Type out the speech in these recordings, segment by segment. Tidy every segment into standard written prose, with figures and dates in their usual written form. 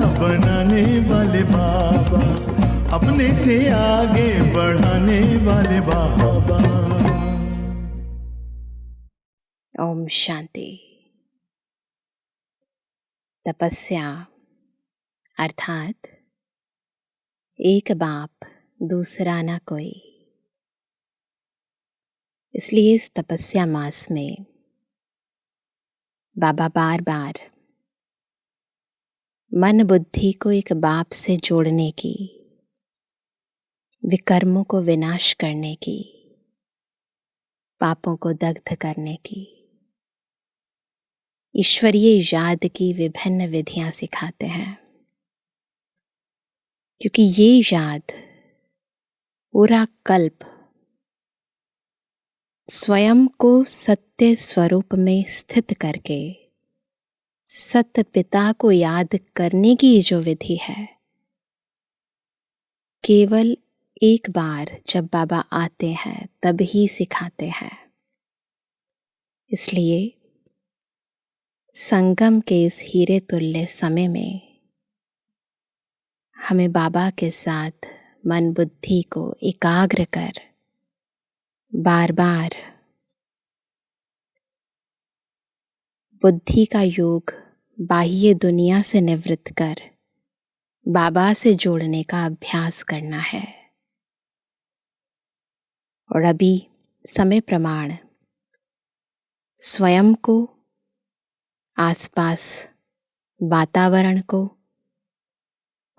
बनाने वाले बाबा, अपने से आगे बढ़ाने वाले बाबा। ओम शांति। तपस्या अर्थात एक बाप दूसरा ना कोई। इसलिए इस तपस्या मास में बाबा बार बार मन बुद्धि को एक बाप से जोड़ने की, विकर्मों को विनाश करने की, पापों को दग्ध करने की, ईश्वरीय याद की विभिन्न विधियां सिखाते हैं। क्योंकि ये याद पूरा कल्प स्वयं को सत्य स्वरूप में स्थित करके सत्य पिता को याद करने की जो विधि है, केवल एक बार जब बाबा आते हैं तब ही सिखाते हैं। इसलिए संगम के इस हीरे तुल्य समय में हमें बाबा के साथ मन बुद्धि को एकाग्र कर बार बार बुद्धि का योग बाह्य दुनिया से निवृत्त कर बाबा से जोड़ने का अभ्यास करना है। और अभी समय प्रमाण स्वयं को, आसपास वातावरण को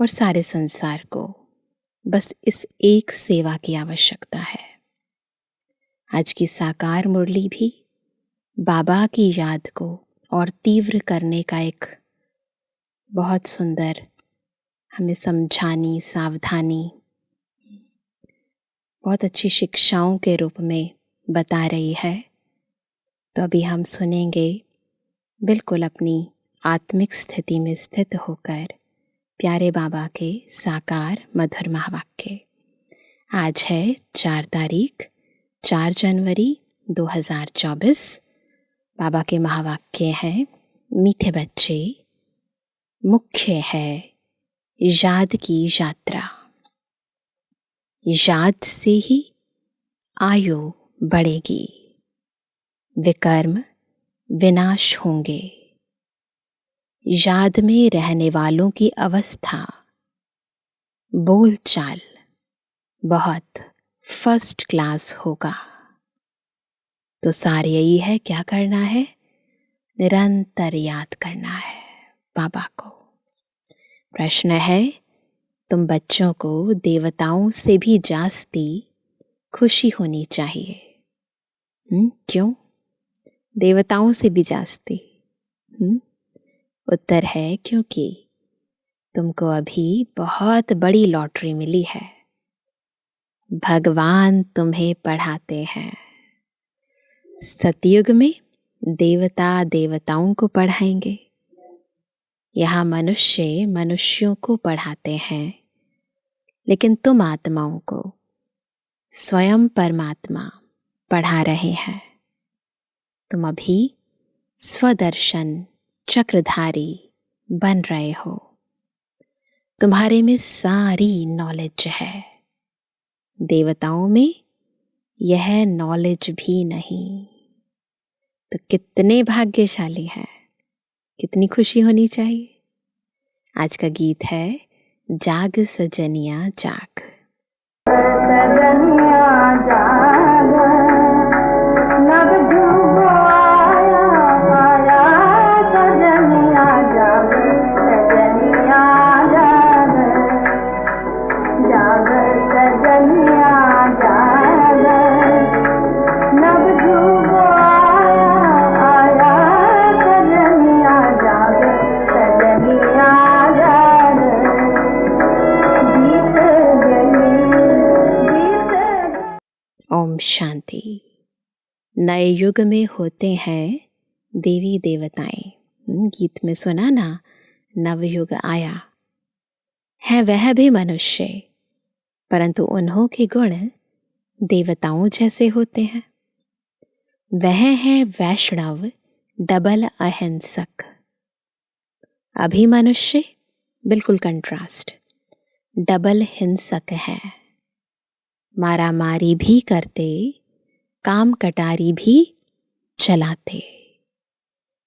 और सारे संसार को बस इस एक सेवा की आवश्यकता है। आज की साकार मुरली भी बाबा की याद को और तीव्र करने का एक बहुत सुंदर हमें समझानी, सावधानी, बहुत अच्छी शिक्षाओं के रूप में बता रही है। तो अभी हम सुनेंगे बिल्कुल अपनी आत्मिक स्थिति में स्थित होकर प्यारे बाबा के साकार मधुर महावाक्य। आज है 4 जनवरी 2024। बाबा के महावाक्य हैं, मीठे बच्चे, मुख्य है याद की यात्रा। याद से ही आयु बढ़ेगी, विकर्म विनाश होंगे। याद में रहने वालों की अवस्था, बोलचाल बहुत फर्स्ट क्लास होगा। तो सार यही है, क्या करना है? निरंतर याद करना है बाबा को। प्रश्न है, तुम बच्चों को देवताओं से भी जास्ती खुशी होनी चाहिए। क्यों? देवताओं से भी जास्ती? उत्तर है, क्योंकि तुमको अभी बहुत बड़ी लॉटरी मिली है। भगवान तुम्हें पढ़ाते हैं। सतयुग में देवता देवताओं को पढ़ाएंगे, यहाँ मनुष्य मनुष्यों को पढ़ाते हैं। लेकिन तुम आत्माओं को स्वयं परमात्मा पढ़ा रहे हैं। तुम अभी स्वदर्शन चक्रधारी बन रहे हो। तुम्हारे में सारी नॉलेज है। देवताओं में यह नॉलेज भी नहीं। तो कितने भाग्यशाली हैं, कितनी खुशी होनी चाहिए। आज का गीत है, जाग सजनिया जाग। सजनिया जाग, नव जुग आया आया। सजनिया जाग, सजनिया जाग, जाग सजनिया जाग, नव जुग आया आया। सजनिया जाग, सजनिया जाग, गीत ओम शांति। नए युग में होते हैं देवी देवताएं। गीत में सुना ना, नवयुग आया है। वह भी मनुष्य, परंतु उन्हों के गुण देवताओं जैसे होते हैं। वह है वैष्णव, डबल अहिंसक। अभी मनुष्य बिल्कुल कंट्रास्ट। डबल हिंसक है, मारामारी भी करते, काम कटारी भी चलाते।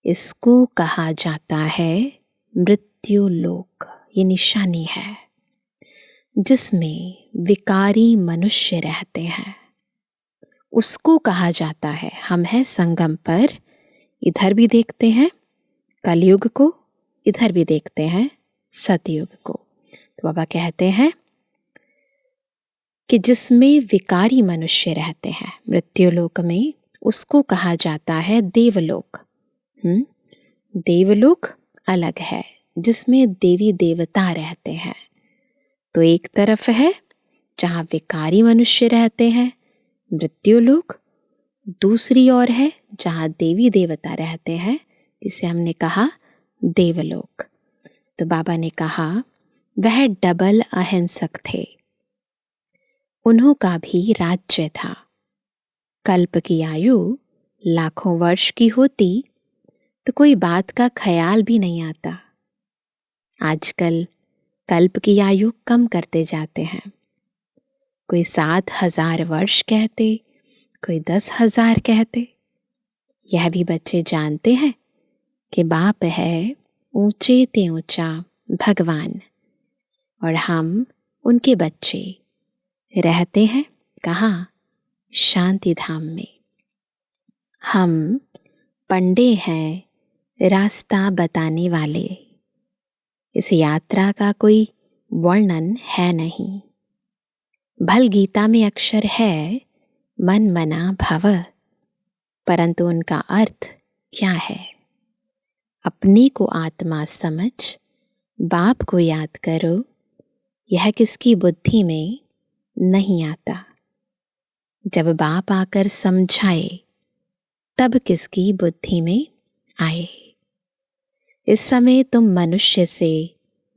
इसको कहा जाता है मृत्यु लोक। ये निशानी है जिसमें विकारी मनुष्य रहते हैं। उसको कहा जाता है, हम हैं संगम पर, इधर भी देखते हैं कलयुग को, इधर भी देखते हैं सतयुग को। तो बाबा कहते हैं कि जिसमें विकारी मनुष्य रहते हैं मृत्युलोक में, उसको कहा जाता है देवलोक। देवलोक अलग है जिसमें देवी देवता रहते हैं। तो एक तरफ है जहां विकारी मनुष्य रहते हैं मृत्युलोक, दूसरी ओर है जहां देवी देवता रहते हैं, जिसे हमने कहा देवलोक। तो बाबा ने कहा वह डबल अहिंसक थे। उन्हों का भी राज्य था। कल्प की आयु लाखों वर्ष की होती तो कोई बात का ख्याल भी नहीं आता। आजकल कल्प की आयु कम करते जाते हैं। कोई 7,000 वर्ष कहते, कोई 10,000 कहते। यह भी बच्चे जानते हैं कि बाप है ऊंचे ते ऊंचा भगवान, और हम उनके बच्चे रहते हैं कहाँ? शांति धाम में। हम पंडे हैं रास्ता बताने वाले। इस यात्रा का कोई वर्णन है नहीं। भल गीता में अक्षर है मन मना भव, परंतु उनका अर्थ क्या है? अपने को आत्मा समझ बाप को याद करो, यह किसकी बुद्धि में नहीं आता। जब बाप आकर समझाए तब किसकी बुद्धि में आए। इस समय तुम मनुष्य से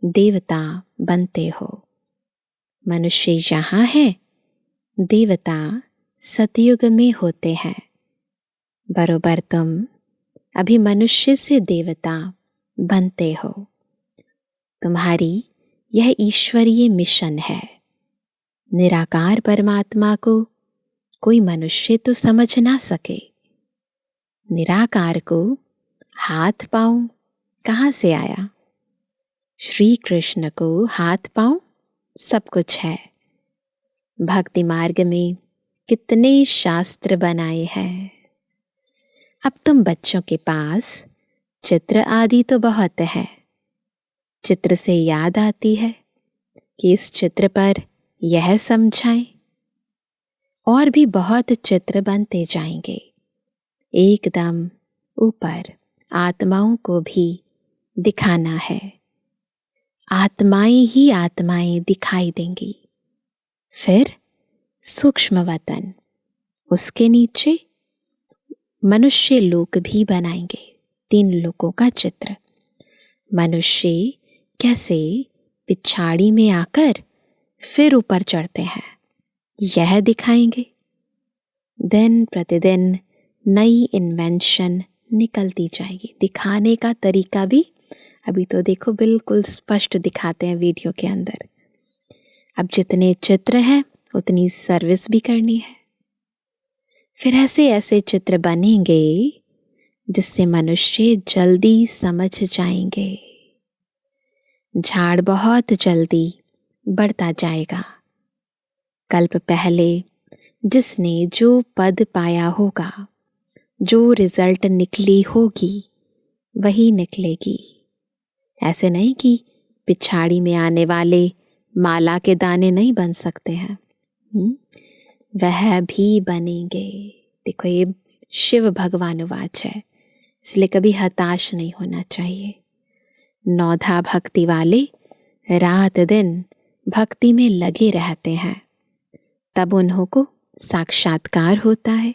देवता बनते हो। मनुष्य यहाँ है, देवता सतयुग में होते हैं। बरोबर तुम अभी मनुष्य से देवता बनते हो। तुम्हारी यह ईश्वरीय मिशन है। निराकार परमात्मा को कोई मनुष्य तो समझ ना सके। निराकार को हाथ पांव कहाँ से आया? श्री कृष्ण को हाथ पांव सब कुछ है। भक्ति मार्ग में कितने शास्त्र बनाए हैं। अब तुम बच्चों के पास चित्र आदि तो बहुत है। चित्र से याद आती है कि इस चित्र पर यह समझाएं, और भी बहुत चित्र बनते जाएंगे। एकदम ऊपर आत्माओं को भी दिखाना है। आत्माएं ही आत्माएं दिखाई देंगी। फिर सूक्ष्म वतन, उसके नीचे मनुष्य लोक भी बनाएंगे। 3 लोकों का चित्र। मनुष्य कैसे पिछाड़ी में आकर फिर ऊपर चढ़ते हैं, यह दिखाएंगे। दिन प्रतिदिन नई इन्वेंशन निकलती जाएगी। दिखाने का तरीका भी अभी तो देखो बिल्कुल स्पष्ट दिखाते हैं वीडियो के अंदर। अब जितने चित्र हैं उतनी सर्विस भी करनी है। फिर ऐसे ऐसे चित्र बनेंगे जिससे मनुष्य जल्दी समझ जाएंगे। झाड़ बहुत जल्दी बढ़ता जाएगा। कल्प पहले जिसने जो पद पाया होगा, जो रिजल्ट निकली होगी, वही निकलेगी। ऐसे नहीं कि पिछाड़ी में आने वाले माला के दाने नहीं बन सकते हैं। वह भी बनेंगे। देखो ये शिव भगवानुवाच है, इसलिए कभी हताश नहीं होना चाहिए। 9धा भक्ति वाले रात दिन भक्ति में लगे रहते हैं, तब उन्हों को साक्षात्कार होता है।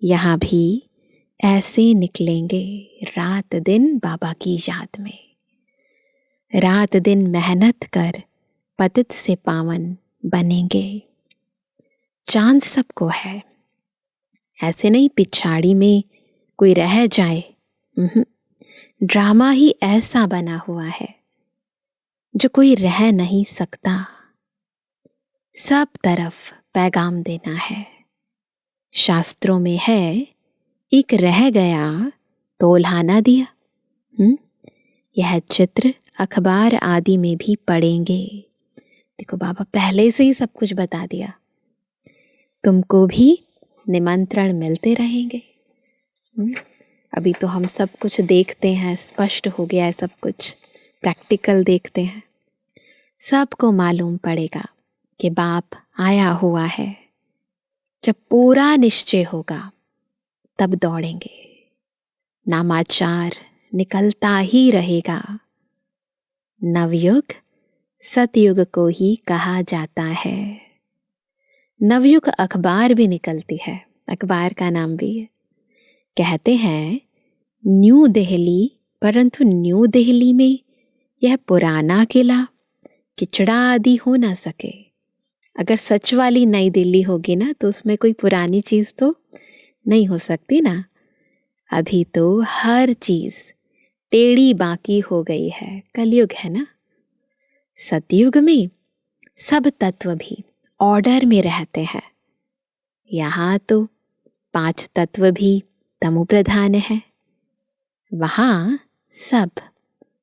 यहाँ भी ऐसे निकलेंगे रात दिन बाबा की याद में। रात दिन मेहनत कर पतित से पावन बनेंगे। चांद सबको है। ऐसे नहीं पिछाड़ी में कोई रह जाए। ड्रामा ही ऐसा बना हुआ है। जो कोई रह नहीं सकता। सब तरफ पैगाम देना है। शास्त्रों में है, एक रह गया तो उल्हाना दिया। यह चित्र अखबार आदि में भी पढ़ेंगे। देखो बाबा पहले से ही सब कुछ बता दिया, तुमको भी निमंत्रण मिलते रहेंगे। अभी तो हम सब कुछ देखते हैं, स्पष्ट हो गया है सब कुछ, प्रैक्टिकल देखते हैं। सबको मालूम पड़ेगा कि बाप आया हुआ है। जब पूरा निश्चय होगा तब दौड़ेंगे। नामाचार निकलता ही रहेगा। नवयुग सतयुग को ही कहा जाता है। नवयुग अखबार भी निकलती है, अखबार का नाम भी है। कहते हैं न्यू दिल्ली, परंतु न्यू दिल्ली में यह पुराना किला किचड़ा आदि हो ना सके। अगर सच वाली नई दिल्ली होगी ना तो उसमें कोई पुरानी चीज तो नहीं हो सकती ना। अभी तो हर चीज टेढ़ी बाकी हो गई है, कलयुग है ना। सतयुग में सब तत्व भी ऑर्डर में रहते हैं। यहाँ तो 5 तत्व भी तमो प्रधान है, वहाँ सब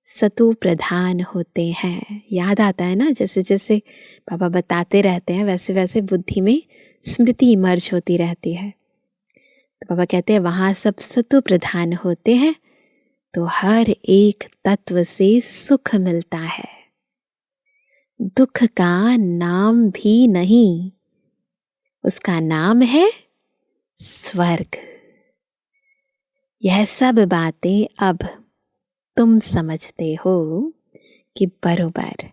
सतो प्रधान होते हैं। याद आता है ना, जैसे जैसे बाबा बताते रहते हैं वैसे वैसे बुद्धि में स्मृति इमर्ज होती रहती है। तो बाबा कहते हैं वहाँ सब सतो प्रधान होते हैं, तो हर एक तत्व से सुख मिलता है। दुख का नाम भी नहीं, उसका नाम है स्वर्ग। यह सब बातें अब तुम समझते हो कि बरोबर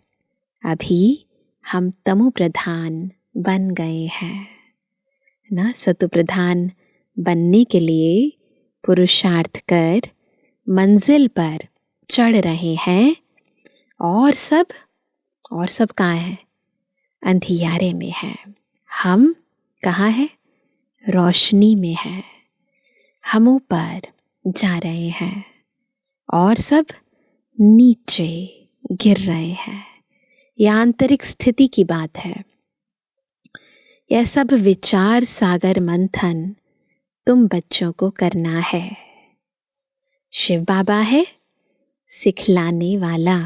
अभी हम तमो प्रधान बन गए हैं ना। सतो प्रधान बनने के लिए पुरुषार्थ कर मंजिल पर चढ़ रहे हैं। और सब कहाँ है? अंधियारे में है। हम कहाँ है? रोशनी में है। हम ऊपर जा रहे हैं और सब नीचे गिर रहे हैं। यह आंतरिक स्थिति की बात है। यह सब विचार सागर मंथन तुम बच्चों को करना है। शिव बाबा है सिखलाने वाला,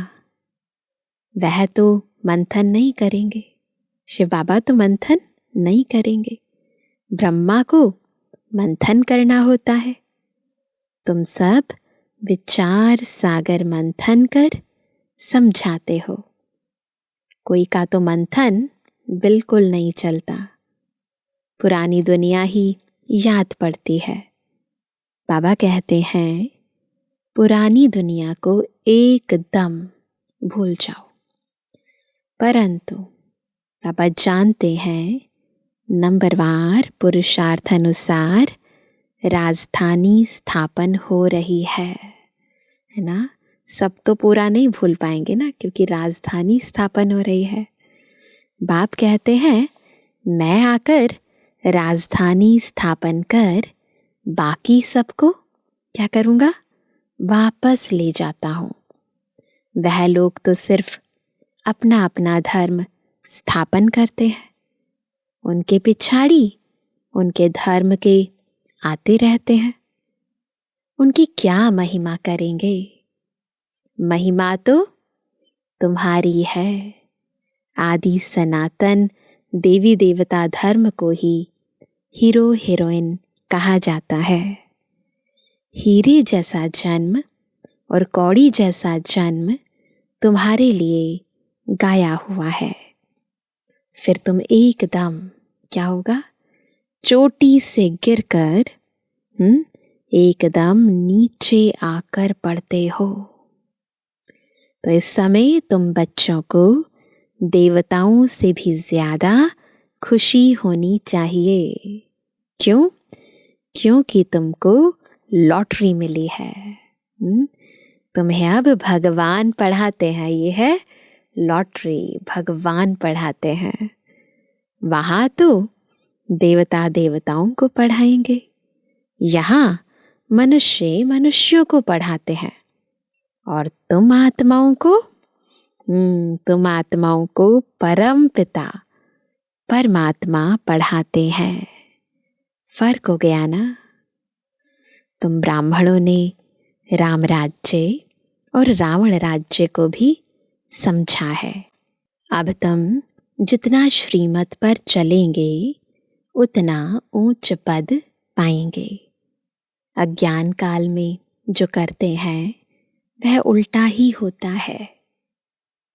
वह तो मंथन नहीं करेंगे। शिव बाबा तो मंथन नहीं करेंगे। ब्रह्मा को मंथन करना होता है। तुम सब विचार सागर मंथन कर समझाते हो। कोई का तो मंथन बिल्कुल नहीं चलता, पुरानी दुनिया ही याद पड़ती है। बाबा कहते हैं पुरानी दुनिया को एकदम भूल जाओ। परंतु बाबा जानते हैं नंबरवार पुरुषार्थ अनुसार राजधानी स्थापन हो रही है ना। सब तो पूरा नहीं भूल पाएंगे ना, क्योंकि राजधानी स्थापन हो रही है। बाप कहते हैं मैं आकर राजधानी स्थापन कर बाकी सबको क्या करूँगा? वापस ले जाता हूँ। वह लोग तो सिर्फ अपना अपना धर्म स्थापन करते हैं, उनके पिछाड़ी उनके धर्म के आते रहते हैं। उनकी क्या महिमा करेंगे? महिमा तो तुम्हारी है। आदि सनातन देवी देवता धर्म को ही हीरो हीरोइन कहा जाता है। हीरे जैसा जन्म और कौड़ी जैसा जन्म तुम्हारे लिए गाया हुआ है। फिर तुम एकदम क्या होगा? चोटी से गिरकर एकदम नीचे आकर पड़ते हो। तो इस समय तुम बच्चों को देवताओं से भी ज्यादा खुशी होनी चाहिए। क्यों? क्योंकि तुमको लॉटरी मिली है। तुम्हें अब भगवान पढ़ाते हैं। ये है लॉटरी, भगवान पढ़ाते हैं। वहां तो देवता देवताओं को पढ़ाएंगे, यहाँ मनुष्य मनुष्यों को पढ़ाते हैं। और तुम आत्माओं को तुम आत्माओं को परम पिता परमात्मा पढ़ाते हैं। फर्क हो गया ना। तुम ब्राह्मणों ने राम राज्य और रावण राज्य को भी समझा है। अब तुम जितना श्रीमत पर चलेंगे उतना ऊंच पद पाएंगे। अज्ञान काल में जो करते हैं वह उल्टा ही होता है।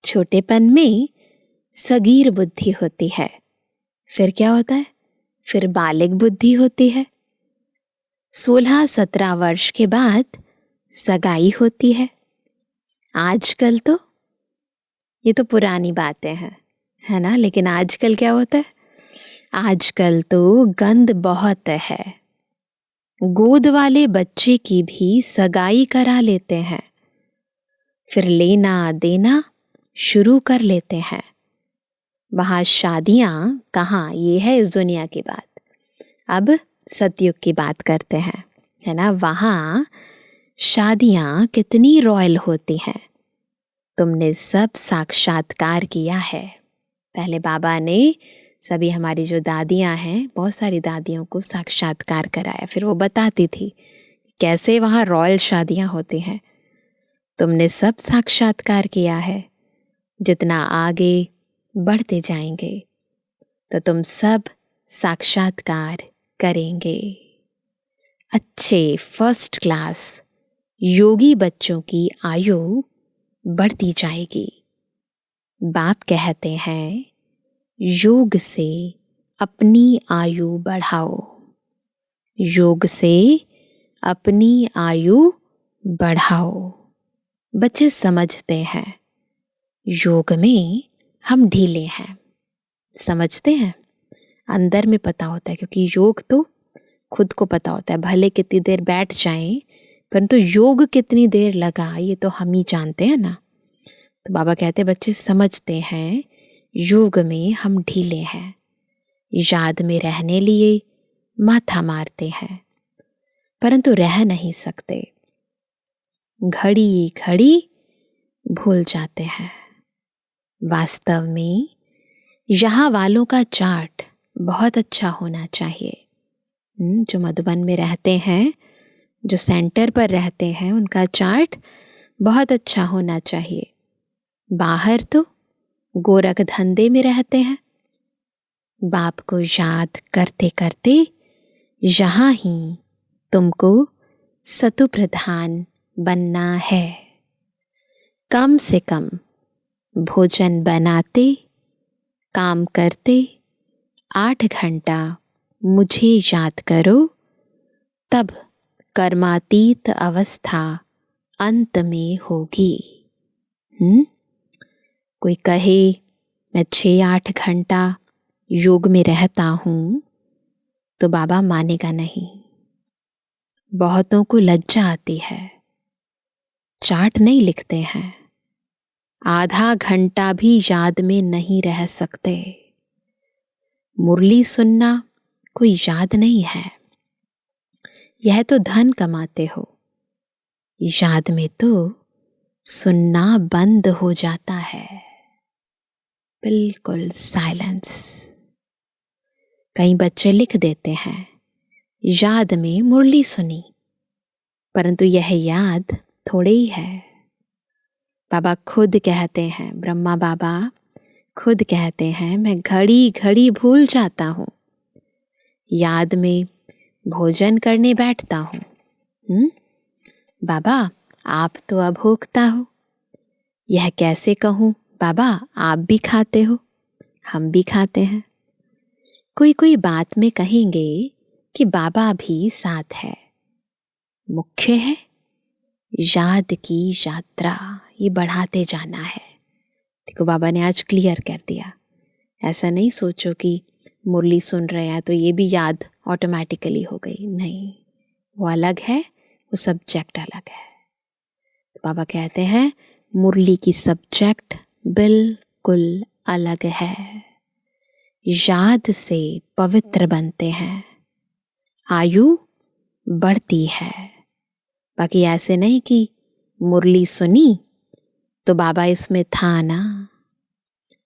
छोटेपन में सगीर बुद्धि होती है, फिर क्या होता है? फिर बालिग बुद्धि होती है। 16-17 वर्ष के बाद सगाई होती है। आजकल तो ये तो पुरानी बातें हैं, है ना। लेकिन आजकल क्या होता है? आजकल तो गंध बहुत है। गोद वाले बच्चे की भी सगाई करा लेते हैं, फिर लेना देना शुरू कर लेते हैं। वहां शादियां कहाँ, ये है इस दुनिया की बात। अब सतयुग की बात करते हैं, है ना। वहां शादियां कितनी रॉयल होती हैं। तुमने सब साक्षात्कार किया है। पहले बाबा ने सभी हमारी जो दादियां हैं, बहुत सारी दादियों को साक्षात्कार कराया, फिर वो बताती थी कैसे वहाँ रॉयल शादियां होती हैं। तुमने सब साक्षात्कार किया है। जितना आगे बढ़ते जाएंगे तो तुम सब साक्षात्कार करेंगे। अच्छे फर्स्ट क्लास योगी बच्चों की आयु बढ़ती जाएगी। बाप कहते हैं योग से अपनी आयु बढ़ाओ, योग से अपनी आयु बढ़ाओ। बच्चे समझते हैं योग में हम ढीले हैं, समझते हैं, अंदर में पता होता है, क्योंकि योग तो खुद को पता होता है। भले कितनी देर बैठ जाएं, परंतु योग कितनी देर लगा ये तो हम ही जानते हैं ना। तो बाबा कहते बच्चे समझते हैं योग में हम ढीले हैं, याद में रहने लिए माथा मारते हैं, परंतु रह नहीं सकते। घड़ी घड़ी भूल जाते हैं। वास्तव में यहाँ वालों का चार्ट बहुत अच्छा होना चाहिए। जो मधुबन में रहते हैं, जो सेंटर पर रहते हैं, उनका चार्ट बहुत अच्छा होना चाहिए। बाहर तो गोरख धंधे में रहते हैं। बाप को याद करते करते यहाँ ही तुमको सतु प्रधान बनना है। कम से कम भोजन बनाते, काम करते 8 घंटा मुझे याद करो, तब कर्मातीत अवस्था अंत में होगी। कोई कहे मैं 6-8 घंटा योग में रहता हूँ, तो बाबा मानेगा नहीं। बहुतों को लज्जा आती है, चार्ट नहीं लिखते हैं, आधा घंटा भी याद में नहीं रह सकते। मुरली सुनना कोई याद नहीं है, यह तो धन कमाते हो। याद में तो सुनना बंद हो जाता है, बिल्कुल साइलेंस। कई बच्चे लिख देते हैं याद में मुरली सुनी, परंतु यह याद थोड़े ही है। बाबा खुद कहते हैं, ब्रह्मा बाबा खुद कहते हैं, मैं घड़ी घड़ी भूल जाता हूँ। याद में भोजन करने बैठता हूँ। बाबा आप तो अभोक्ता हो, यह कैसे कहूँ बाबा, आप भी खाते हो, हम भी खाते हैं। कोई कोई बात में कहेंगे कि बाबा भी साथ है। मुख्य है याद की यात्रा, ये बढ़ाते जाना है। देखो बाबा ने आज क्लियर कर दिया। ऐसा नहीं सोचो कि मुरली सुन रहे हैं तो ये भी याद ऑटोमेटिकली हो गई, नहीं, वो अलग है, वो सब्जेक्ट अलग है। तो बाबा कहते हैं मुरली की सब्जेक्ट बिल्कुल अलग है। याद से पवित्र बनते हैं, आयु बढ़ती है। बाकी ऐसे नहीं कि मुरली सुनी तो बाबा इसमें था ना,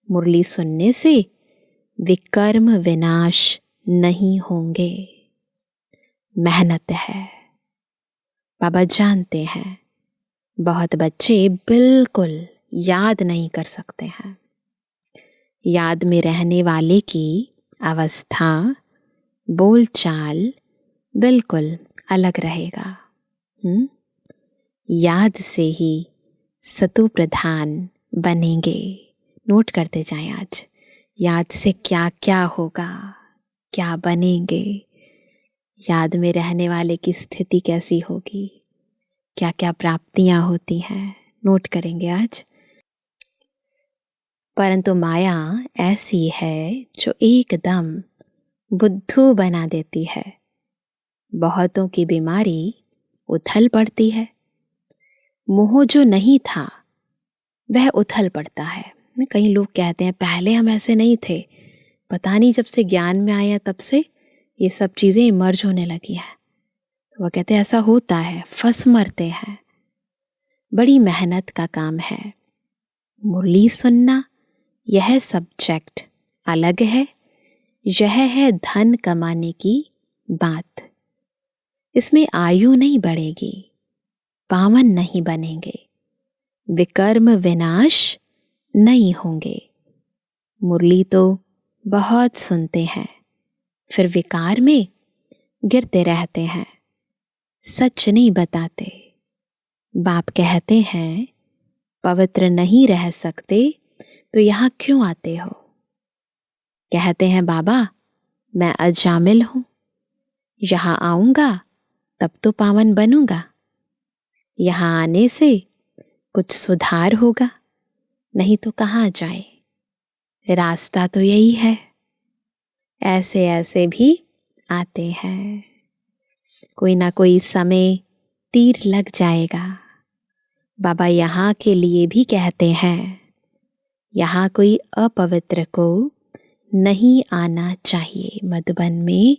मुरली सुनने से विकर्म विनाश नहीं होंगे। मेहनत है। बाबा जानते हैं बहुत बच्चे बिल्कुल याद नहीं कर सकते हैं। याद में रहने वाले की अवस्था, बोलचाल बिल्कुल अलग रहेगा। याद से ही सतु प्रधान बनेंगे। नोट करते जाएं आज, याद से क्या क्या होगा, क्या बनेंगे, याद में रहने वाले की स्थिति कैसी होगी, क्या क्या प्राप्तियां होती हैं, नोट करेंगे आज। परंतु माया ऐसी है जो एकदम बुद्धू बना देती है। बहुतों की बीमारी उथल पड़ती है। मोह जो नहीं था वह उथल पड़ता है। कई लोग कहते हैं पहले हम ऐसे नहीं थे, पता नहीं जब से ज्ञान में आया तब से ये सब चीजें इमर्ज होने लगी है। वह कहते हैं ऐसा होता है, फंस मरते हैं। बड़ी मेहनत का काम है। मुरली सुनना यह सब्जेक्ट अलग है। यह है धन कमाने की बात। इसमें आयु नहीं बढ़ेगी, पावन नहीं बनेंगे, विकर्म विनाश नहीं होंगे। मुरली तो बहुत सुनते हैं, फिर विकार में गिरते रहते हैं, सच नहीं बताते। बाप कहते हैं पवित्र नहीं रह सकते तो यहाँ क्यों आते हो? कहते हैं बाबा मैं अजामिल हूं, यहाँ आऊंगा तब तो पावन बनूंगा, यहाँ आने से कुछ सुधार होगा, नहीं तो कहाँ जाए, रास्ता तो यही है। ऐसे ऐसे भी आते हैं। कोई ना कोई समय तीर लग जाएगा। बाबा यहाँ के लिए भी कहते हैं यहाँ कोई अपवित्र को नहीं आना चाहिए। मधुबन में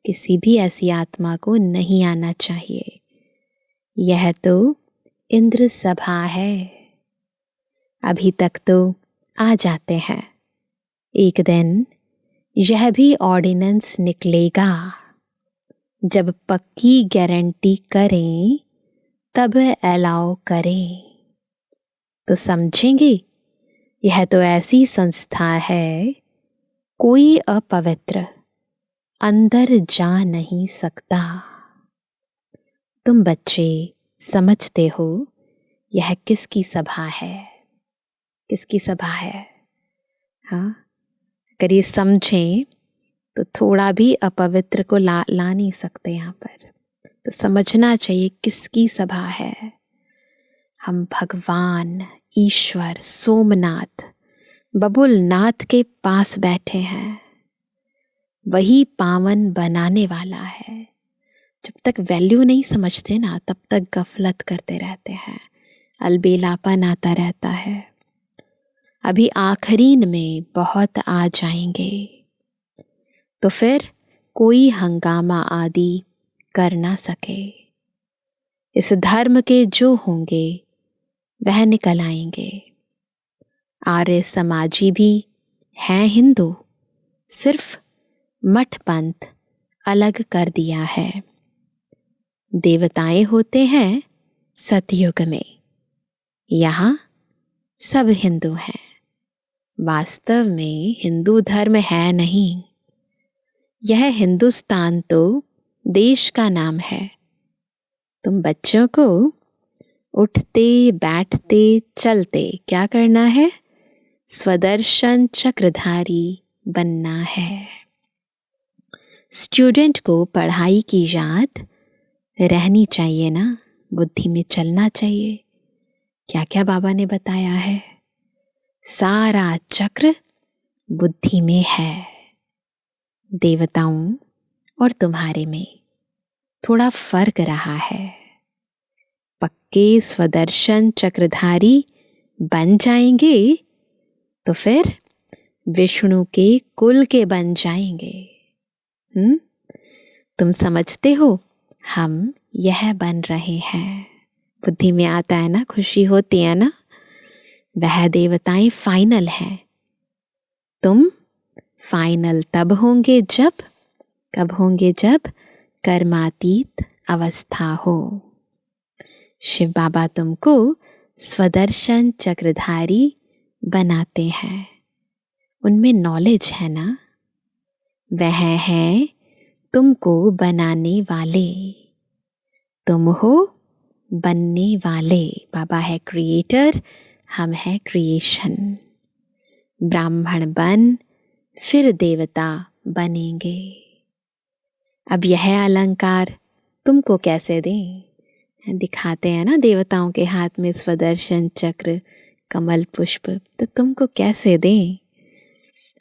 किसी भी ऐसी आत्मा को नहीं आना चाहिए। यह तो इंद्र सभा है। अभी तक तो आ जाते हैं, एक दिन यह भी ऑर्डिनेंस निकलेगा। जब पक्की गारंटी करें तब अलाउ करें, तो समझेंगे यह तो ऐसी संस्था है कोई अपवित्र अंदर जा नहीं सकता। तुम बच्चे समझते हो यह किसकी सभा है, किसकी सभा है? हाँ, अगर ये समझें तो थोड़ा भी अपवित्र को ला नहीं सकते यहाँ पर। तो समझना चाहिए किसकी सभा है। हम भगवान, ईश्वर, सोमनाथ, बबुलनाथ के पास बैठे हैं। वही पावन बनाने वाला है। जब तक वैल्यू नहीं समझते ना तब तक गफलत करते रहते हैं, अलबेलापन आता रहता है। अभी आखिरीन में बहुत आ जाएंगे तो फिर कोई हंगामा आदि कर ना सके। इस धर्म के जो होंगे वह निकल आएंगे। आर्य समाजी भी हैं हिंदू, सिर्फ मठ पंथ अलग कर दिया है। देवताएं होते हैं सतयुग में, यहाँ सब हिंदू हैं। वास्तव में हिंदू धर्म है नहीं। यह हिंदुस्तान तो देश का नाम है। तुम बच्चों को उठते बैठते चलते क्या करना है? स्वदर्शन चक्रधारी बनना है। स्टूडेंट को पढ़ाई की याद रहनी चाहिए ना, बुद्धि में चलना चाहिए। क्या क्या बाबा ने बताया है? सारा चक्र बुद्धि में है। देवताओं और तुम्हारे में थोड़ा फर्क रहा है। पक्के स्वदर्शन चक्रधारी बन जाएंगे तो फिर विष्णु के कुल के बन जाएंगे। तुम समझते हो हम यह बन रहे हैं। बुद्धि में आता है ना, खुशी होती है ना। वह देवताएं फाइनल हैं। तुम फाइनल तब होंगे जब, कब होंगे जब कर्मातीत अवस्था हो। शिव बाबा तुमको स्वदर्शन चक्रधारी बनाते हैं। उनमें नॉलेज है ना, वह है तुमको बनाने वाले। तुम हो बनने वाले। बाबा है क्रिएटर, हम है क्रिएशन। ब्राह्मण बन फिर देवता बनेंगे। अब यह अलंकार तुमको कैसे दें? दिखाते हैं ना देवताओं के हाथ में स्वदर्शन चक्र, कमल पुष्प, तो तुमको कैसे दें?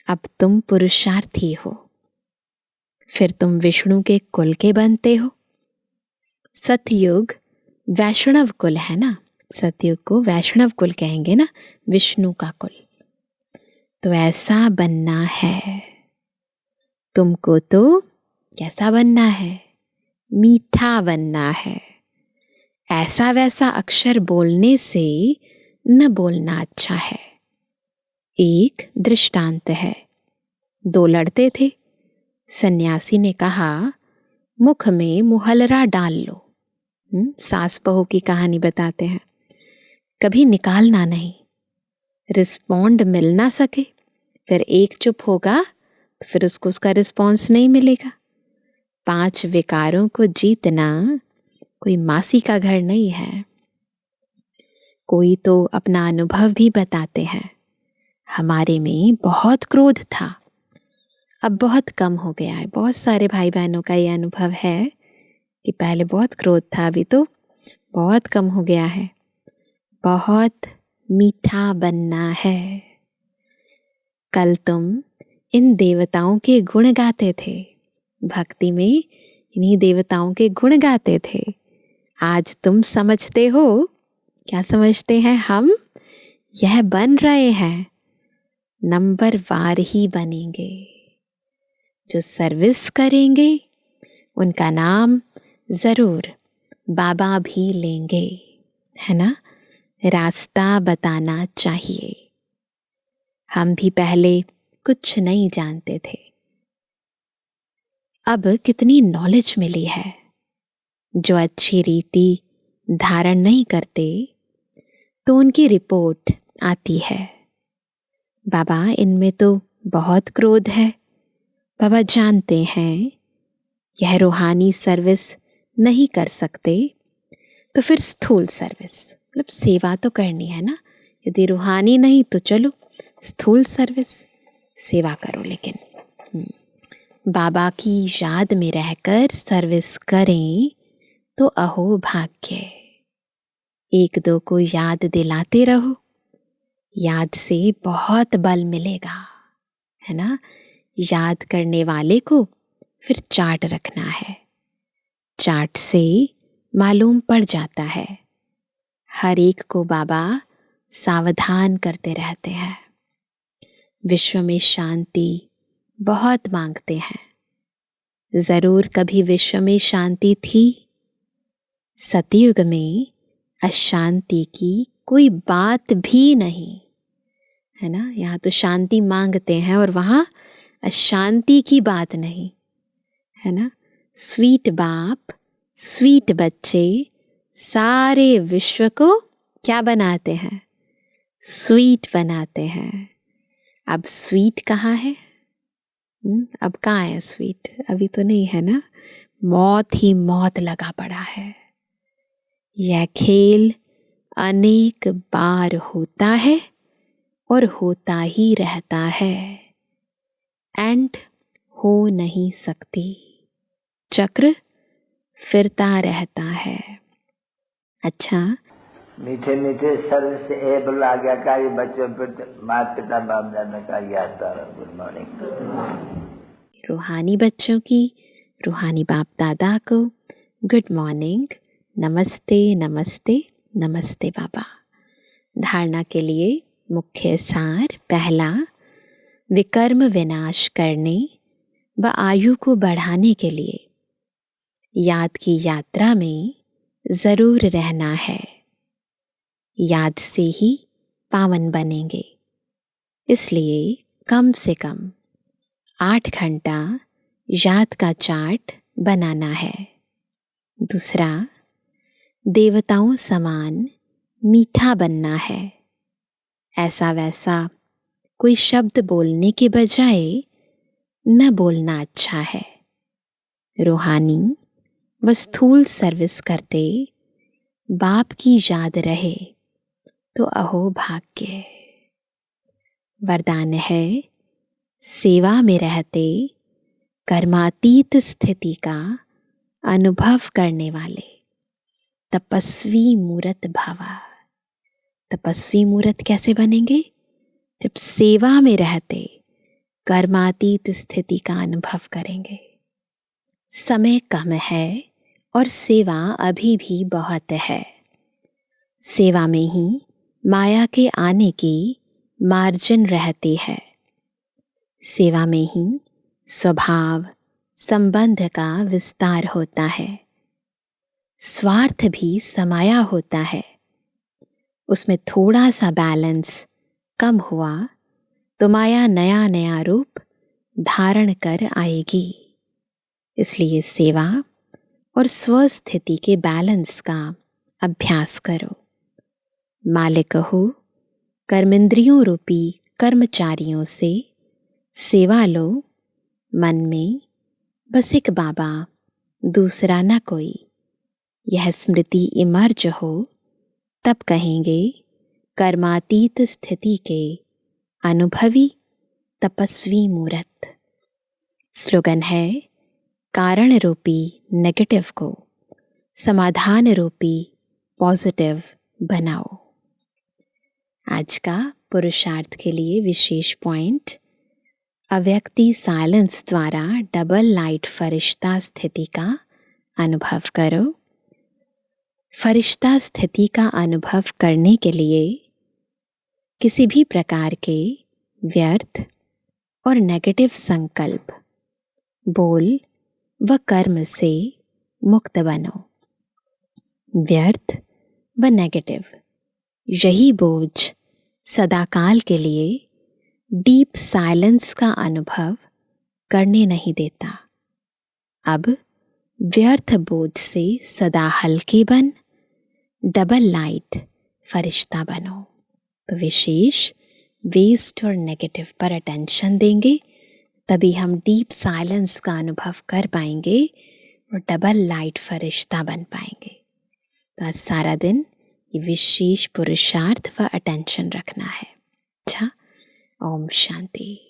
अब तुम पुरुषार्थी हो, फिर तुम विष्णु के कुल के बनते हो। सतयुग वैष्णव कुल है ना, सतयुग को वैष्णव कुल कहेंगे ना, विष्णु का कुल। तो ऐसा बनना है तुमको। तो कैसा बनना है? मीठा बनना है। ऐसा वैसा अक्षर बोलने से न बोलना अच्छा है। एक दृष्टांत है। दो लड़ते थे। सन्यासी ने कहा मुख में मुहलरा डाल लो। सास बहू की कहानी बताते हैं। कभी निकालना नहीं, रिस्पॉन्ड मिल ना सके, फिर एक चुप होगा तो फिर उसको उसका रिस्पॉन्स नहीं मिलेगा। 5 विकारों को जीतना कोई मासी का घर नहीं है। कोई तो अपना अनुभव भी बताते हैं। हमारे में बहुत क्रोध था, अब बहुत कम हो गया है। बहुत सारे भाई बहनों का ये अनुभव है कि पहले बहुत क्रोध था, अभी तो बहुत कम हो गया है। बहुत मीठा बनना है। कल तुम इन देवताओं के गुण गाते थे, भक्ति में इन्हीं देवताओं के गुण गाते थे। आज तुम समझते हो, क्या समझते हैं? हम यह बन रहे हैं, नंबर वार ही बनेंगे। जो सर्विस करेंगे उनका नाम जरूर बाबा भी लेंगे, है ना। रास्ता बताना चाहिए। हम भी पहले कुछ नहीं जानते थे, अब कितनी नॉलेज मिली है। जो अच्छी रीति धारण नहीं करते तो उनकी रिपोर्ट आती है, बाबा इनमें तो बहुत क्रोध है। बाबा जानते हैं यह रूहानी सर्विस नहीं कर सकते, तो फिर स्थूल सर्विस, मतलब सेवा तो करनी है ना। यदि रूहानी नहीं तो चलो स्थूल सर्विस, सेवा करो। लेकिन बाबा की याद में रहकर सर्विस करें तो अहो भाग्य। एक दो को याद दिलाते रहो, याद से बहुत बल मिलेगा, है ना। याद करने वाले को फिर चार्ट रखना है, चार्ट से मालूम पड़ जाता है। हर एक को बाबा सावधान करते रहते हैं। विश्व में शांति बहुत मांगते हैं। जरूर कभी विश्व में शांति थी। सतयुग में अशांति की कोई बात भी नहीं, है ना। यहाँ तो शांति मांगते हैं और वहाँ अशांति की बात नहीं, है ना। स्वीट बाप, स्वीट बच्चे सारे विश्व को क्या बनाते हैं? स्वीट बनाते हैं। अब स्वीट कहाँ है? अब कहाँ है स्वीट? अभी तो नहीं है ना। मौत ही मौत लगा पड़ा है। यह खेल अनेक बार होता है और होता ही रहता है, एंड हो नहीं सकती। चक्र फिरता रहता है। अच्छा, मीठे मीठे स्वर से एबल आज्ञाकारी बच्चों पर माता पिता बाप दादा का याद। Good morning. रूहानी बच्चों की, रूहानी बाप दादा को गुड मॉर्निंग, नमस्ते नमस्ते नमस्ते बाबा। धारणा के लिए मुख्य सार। पहला, विकर्म विनाश करने व आयु को बढ़ाने के लिए याद की यात्रा में जरूर रहना है। याद से ही पावन बनेंगे। इसलिए कम से कम 8 घंटा याद का चार्ट बनाना है। दूसरा, देवताओं समान मीठा बनना है। ऐसा वैसा कोई शब्द बोलने के बजाय न बोलना अच्छा है। रूहानी व स्थूल सर्विस करते बाप की याद रहे तो अहो भाग्य है। वरदान है, सेवा में रहते कर्मातीत स्थिति का अनुभव करने वाले तपस्वी मूर्त भवा। तपस्वी मूर्त कैसे बनेंगे? जब सेवा में रहते कर्मातीत स्थिति का अनुभव करेंगे। समय कम है और सेवा अभी भी बहुत है। सेवा में ही माया के आने की मार्जिन रहती है। सेवा में ही स्वभाव संबंध का विस्तार होता है। स्वार्थ भी समाया होता है। उसमें थोड़ा सा बैलेंस कम हुआ तो माया नया नया रूप धारण कर आएगी। इसलिए सेवा और स्वस्थिति के बैलेंस का अभ्यास करो। मालिक हो, कर्मेंद्रियों रूपी कर्मचारियों से सेवा लो। मन में बस एक बाबा, दूसरा न कोई, यह स्मृति इमर्ज हो, तब कहेंगे कर्मातीत स्थिति के अनुभवी तपस्वी मूर्त। स्लोगन है, कारण रूपी नेगेटिव को समाधान रूपी पॉजिटिव बनाओ। आज का पुरुषार्थ के लिए विशेष पॉइंट, अव्यक्ति साइलेंस द्वारा डबल लाइट फरिश्ता स्थिति का अनुभव करो। फरिश्ता स्थिति का अनुभव करने के लिए किसी भी प्रकार के व्यर्थ और नेगेटिव संकल्प, बोल व कर्म से मुक्त बनो। व्यर्थ व नेगेटिव, यही बोझ सदाकाल के लिए डीप साइलेंस का अनुभव करने नहीं देता। अब व्यर्थ बोझ से सदा हल्के बन डबल लाइट फरिश्ता बनो। तो विशेष वेस्ट और नेगेटिव पर अटेंशन देंगे, तभी हम डीप साइलेंस का अनुभव कर पाएंगे और डबल लाइट फरिश्ता बन पाएंगे। तो आज सारा दिन ये विशेष पुरुषार्थ व अटेंशन रखना है। अच्छा, ओम शांति।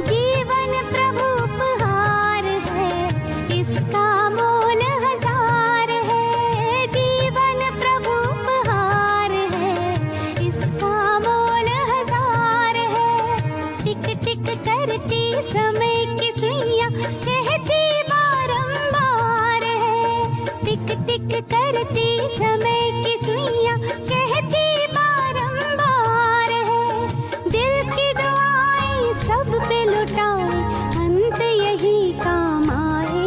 जीवन प्रभु उपहार है, इसका मोल हजार टिक करती समय की सुइयां कहती बारंबार है। दिल की दुआएं सब पे लुटाए अंत यही काम आए,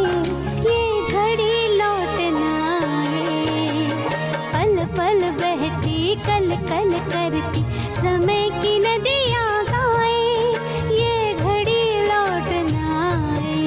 ये घड़ी लौट न आए। पल पल बहती कल कल करती समय की नदियां गाए, ये घड़ी लौट न आए।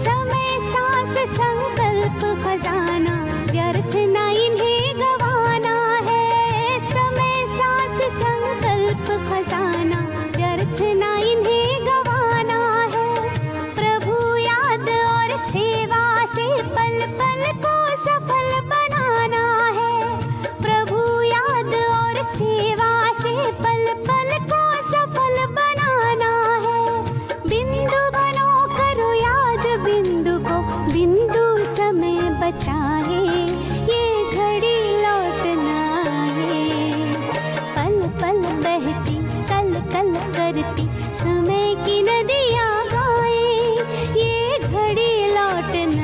समय सांस संकल्प खजाना व्यर्थ न इन्हें गवाना है। समय सांस संकल्प खजाना व्यर्थ न इन्हें गवाना है। प्रभु याद और सेवा से पल पल को सफल बनाना है। प्रभु याद और सेवा से पल पल को सफल बनाना है। बिंदु बनो करो याद बिंदु को, बिंदु समय बचाए, ये घड़ी लौट न आए। पल पल बहती कल कल करती समय की नदियां गाए, ये घड़ी लौट न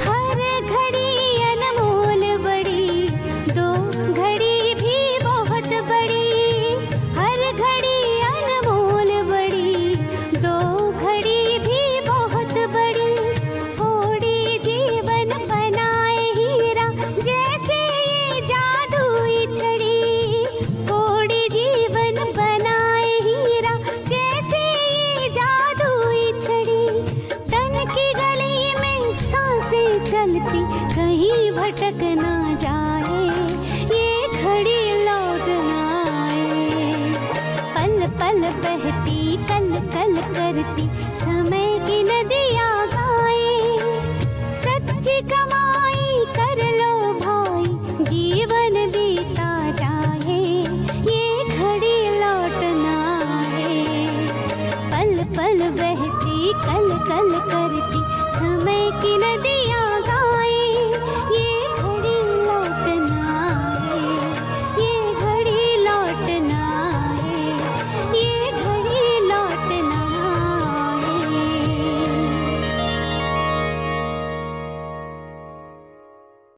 हर घड़ी अनमोल बड़ी, दो घड़ी भी बहुत बड़ी। हर घड़ी अनमोल बड़ी, दो घड़ी भी बहुत बड़ी। थोड़ी जीवन बनाए हीरा जैसे ये जादुई छड़ी। थोड़ी जीवन बनाए हीरा जैसे ये जादुई छड़ी। तन की गली में सांसें चलती कहीं भटक ना जाए, ये घड़ी लौट ना आए। पल पल बहती कल कल करती समय की नदियां गाए। सच्ची कमाई कर लो भाई जीवन बीता जाए, ये घड़ी लौट ना आए। पल पल बहती कल कल करती समय की नदियां